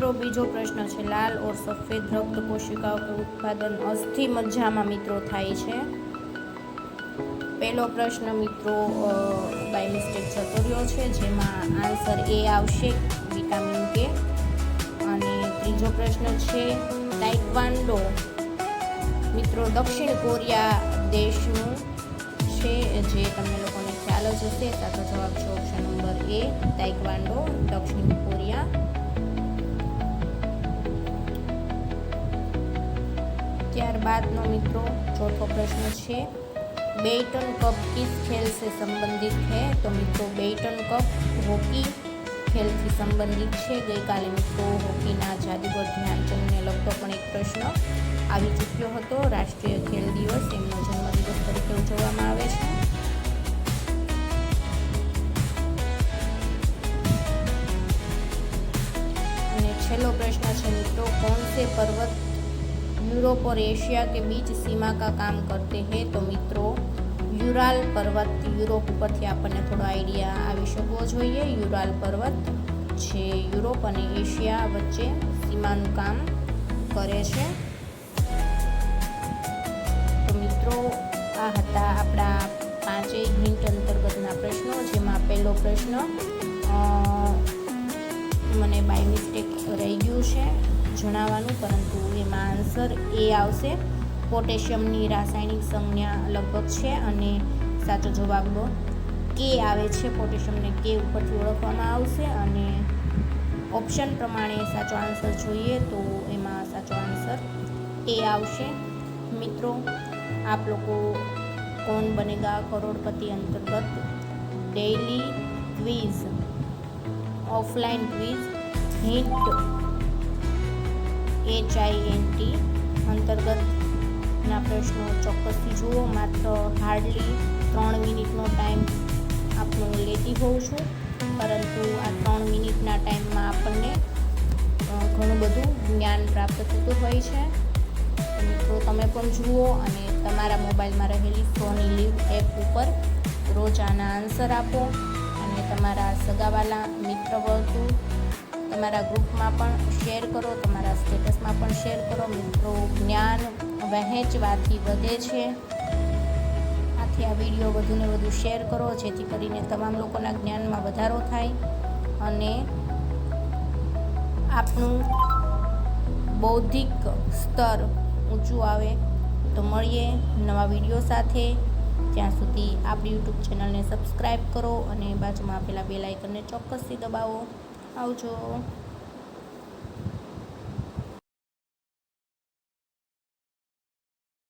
મિત્રો બીજો પ્રશ્ન છે, लाल और सफ़ेद रक्त कोशिकाओं के उत्पादन अस्थि मज्जा में मित्रों थाय छे। पहलो प्रश्न मित्रों बाय मिस्टेक जतो रह्यो छे, जेमां आंसर ए आवशे, विटामिन के। अने त्रीजो प्रश्न छे, ताइक्वांडो मित्रों दक्षिण कोरिया देशनुं छे, जे तमने लोकोने ख्याल ज हशे। साचो जवाब छे ऑप्शन नंबर ए, ताइक्वांडो दक्षिण कोरिया। ત્યારબાદનો મિત્રો ચોથો પ્રશ્ન છે, બેટન કપ किस खेल से संबंधित है? तो मित्रों बेटन कप हॉकी खेल થી સંબંધિત છે। ગઈકાલે મિત્રો હોકીના જાદુગર ધ્યાનચંદને લગતો પણ એક પ્રશ્ન આવી ચૂક્યો હતો। રાષ્ટ્રીય ખેલ દિવસ એમનો જન્મદિવસ તરીકે ઉજવવામાં આવે છે। અને છેલ્લો પ્રશ્ન છે મિત્રો, कौन से पर्वत यूरोप और एशिया के बीच सीमा का काम करते हैं? तो मित्रों યુરાલ પર્વત યુરોપ ઉપરથી આપણને થોડો આઈડિયા આવી શકવો જોઈએ। યુરાલ પર્વત જે યુરોપ અને એશિયા વચ્ચે સીમાનું કામ કરે છે। તો મિત્રો આ હતા આપણા 5 हिंट અંતર્ગતના પ્રશ્નો, જેમાં પહેલો પ્રશ્ન મને બાય મિસ્ટેક રહી ગયું છે જણાવવાનું, પરંતુ એમાં આન્સર એ આવશે। પોટેશિયમની રાસાયણિક સંજ્ઞા લગભગ છે અને સાચો જવાબ કે આવે છે। પોટેશિયમને કે ઉપરથી ઓળખવામાં આવશે અને ઓપ્શન પ્રમાણે સાચો આન્સર જોઈએ તો એમાં સાચો આન્સર એ આવશે। મિત્રો આપ લોકો कौन बनेगा करोड़पति अंतर्गत daily quiz offline quiz hint HINT अंतर्गत ना प्रश्नों चौक्कसथी जुओ। मात्र हार्डली 3 मिनिटनो टाइम आपनो लेती होऊं छुं, परंतु आ 3 मिनिटना टाइममां आपणने घणुं बधुं ज्ञान प्राप्त थतुं होय छे। मित्रों तमे पण जुओ अने तमारा मोबाइलमां रहेली सोनी लिव एप उपर रोज आना आंसर आपो अने तमारा सगावाला मित्र वर्तुळ तमारा ग्रुपमां पण शेर करो, तमारा स्टेटसमां पण शेर करो। मित्रों ज्ञान वहेंचवाथी वधे छे, आथी आ विडियो वधुने वधु शेर करो जेथी करीने तमाम लोकोना ज्ञानमां वधारो थाय अने आपनुं बौद्धिक स्तर ऊंचું આવે। तो મળીએ નવા વિડીયો સાથે, ત્યાં સુધી આપણી યુટ્યુબ ચેનલને સબસ્ક્રાઈબ કરો અને બાજુમાં આપેલા બેલ આઇકનને ચોક્કસથી દબાવો। આવજો।